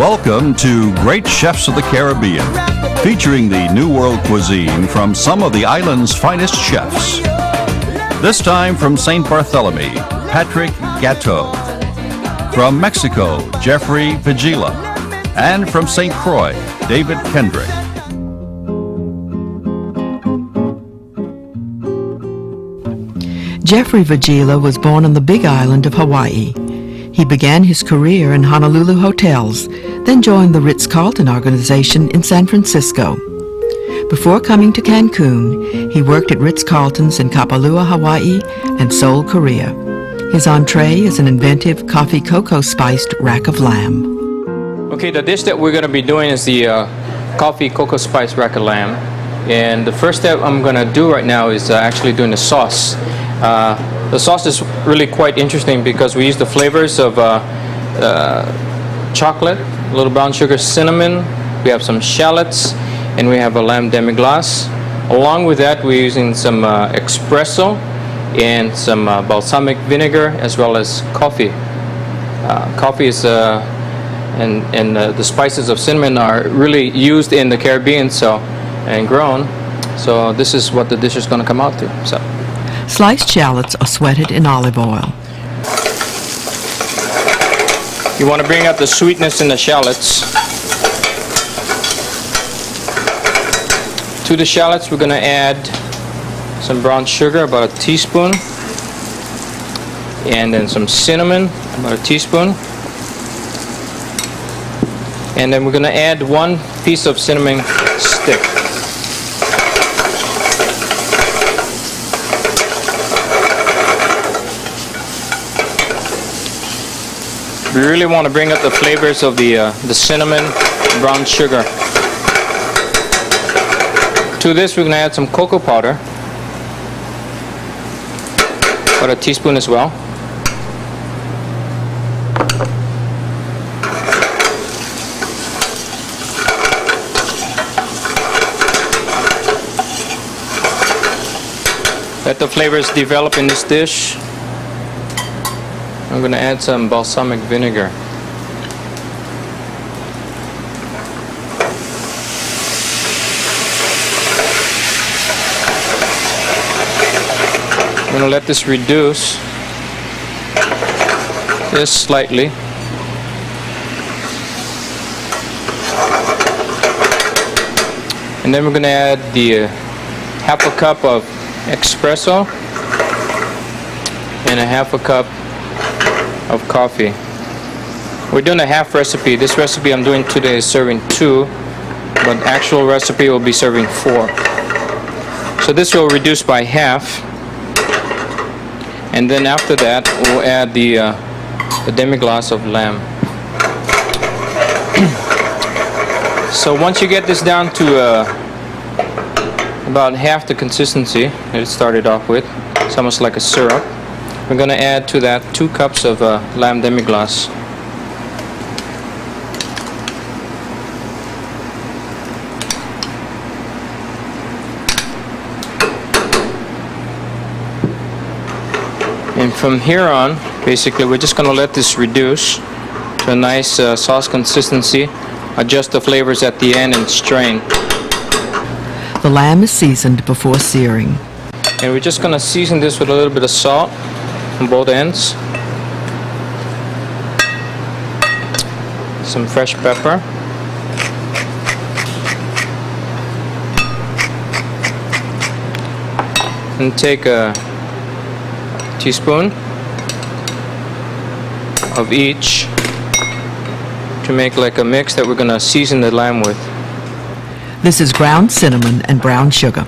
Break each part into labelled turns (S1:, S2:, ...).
S1: Welcome to Great Chefs of the Caribbean, featuring the New World cuisine from some of the island's finest chefs. This time from St. Barthélemy, Patrick Gatto. From Mexico, Jeffrey Vigilla. And from St. Croix, David Kendrick.
S2: Jeffrey Vigilla was born on the Big Island of Hawaii. He began his career in Honolulu hotels, then joined the Ritz-Carlton organization in San Francisco. Before coming to Cancun, he worked at Ritz-Carlton's in Kapalua, Hawaii, and Seoul, Korea. His entree is an inventive coffee cocoa spiced rack of lamb.
S3: Okay, the dish that we're going to be doing is the coffee cocoa spice rack of lamb. And the first step I'm going to do right now is actually doing the sauce. The sauce is really quite interesting because we use the flavors of chocolate, a little brown sugar, cinnamon, we have some shallots, and we have a lamb demi-glace. Along with that, we're using some espresso and some balsamic vinegar as well as coffee. Coffee is and the spices of cinnamon are really used in the Caribbean and grown. So this is what the dish is going to come out to. So.
S2: Sliced shallots are sweated in olive oil.
S3: You want to bring out the sweetness in the shallots. To the shallots, we're going to add some brown sugar, about a teaspoon, and then some cinnamon, about a teaspoon. And then we're going to add one piece of cinnamon stick. We really want to bring out the flavors of the cinnamon, brown sugar. To this, we're going to add some cocoa powder, about a teaspoon as well. Let the flavors develop in this dish. I'm going to add some balsamic vinegar. I'm going to let this reduce just slightly. And then we're going to add the half a cup of espresso and a half a cup of coffee. We're doing a half recipe. This recipe I'm doing today is serving 2, but actual recipe will be serving 4. So this will reduce by half, and then after that we'll add the demi-glace of lamb. So once you get this down to about half the consistency that it started off with, it's almost like a syrup, we're going to add to that 2 cups of lamb demi-glace. And from here on, basically, we're just going to let this reduce to a nice sauce consistency, adjust the flavors at the end, and strain.
S2: The lamb is seasoned before searing.
S3: And we're just going to season this with a little bit of salt on both ends, some fresh pepper, and take a teaspoon of each to make like a mix that we're going to season the lamb with.
S2: This is ground cinnamon and brown sugar.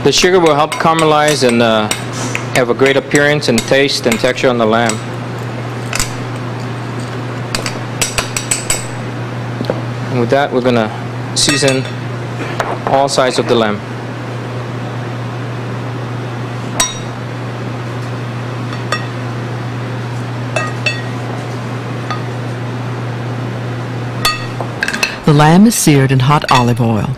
S3: The sugar will help caramelize and have a great appearance and taste and texture on the lamb. And with that, we're going to season all sides of the lamb.
S2: The lamb is seared in hot olive oil.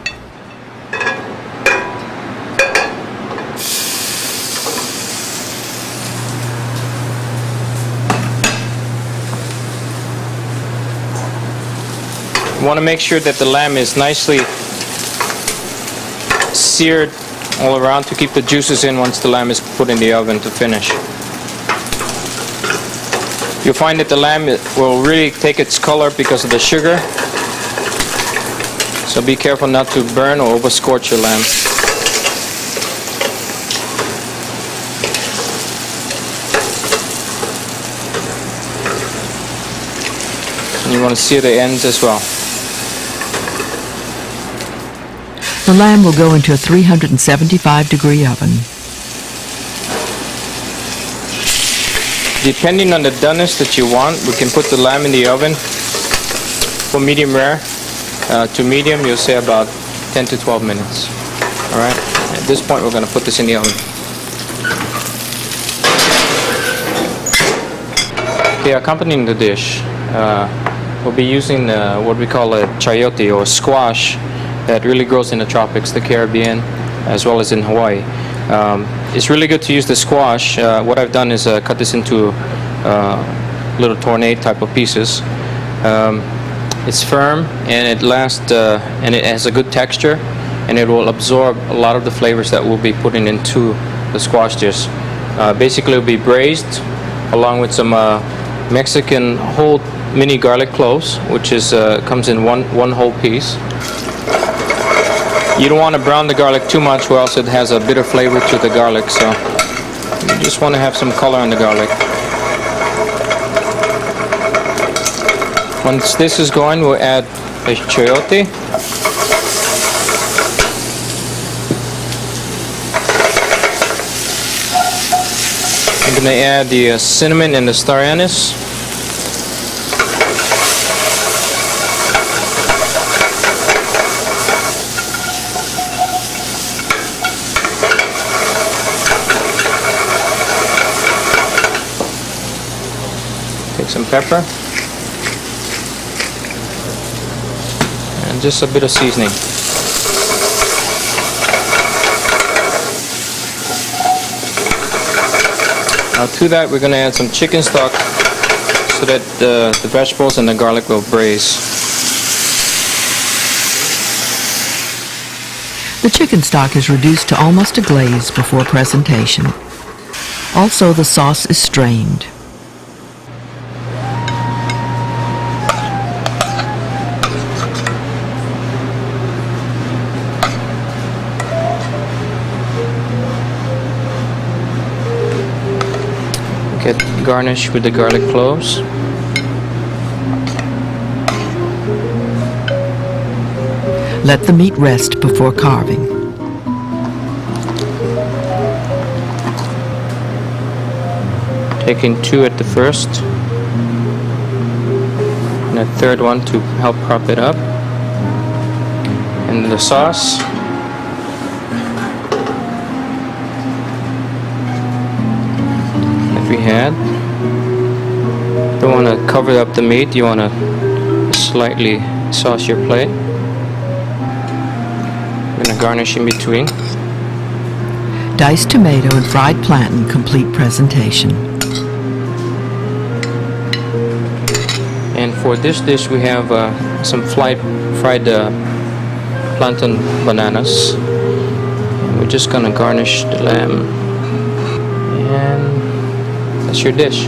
S3: You want to make sure that the lamb is nicely seared all around to keep the juices in once the lamb is put in the oven to finish. You'll find that the lamb will really take its color because of the sugar. So be careful not to burn or over scorch your lamb. And you want to sear the ends as well.
S2: The lamb will go into a 375-degree oven.
S3: Depending on the doneness that you want, we can put the lamb in the oven for medium rare to medium. You'll say about 10 to 12 minutes. All right. At this point, we're going to put this in the oven. Okay, accompanying the dish, we'll be using what we call a chayote or squash that really grows in the tropics, the Caribbean, as well as in Hawaii. It's really good to use the squash. What I've done is cut this into little tornade type of pieces. It's firm and it lasts, and it has a good texture, and it will absorb a lot of the flavors that we'll be putting into the squash dish. Basically, it'll be braised along with some Mexican whole mini garlic cloves, which is comes in one whole piece. You don't want to brown the garlic too much, or else it has a bitter flavor to the garlic, so you just want to have some color on the garlic. Once this is going, we'll add a chayote. I'm going to add the cinnamon and the star anise. Take some pepper and just a bit of seasoning. Now to that, we're going to add some chicken stock so that the vegetables and the garlic will braise.
S2: The chicken stock is reduced to almost a glaze before presentation. Also, the sauce is strained.
S3: Get garnished with the garlic cloves.
S2: Let the meat rest before carving.
S3: Taking two at the first and a third one to help prop it up. And the sauce. We had. Don't want to cover up the meat, you want to slightly sauce your plate. I'm going to garnish in between.
S2: Diced tomato and fried plantain complete presentation.
S3: And for this dish we have some fried plantain bananas. And we're just going to garnish the lamb. And that's your dish.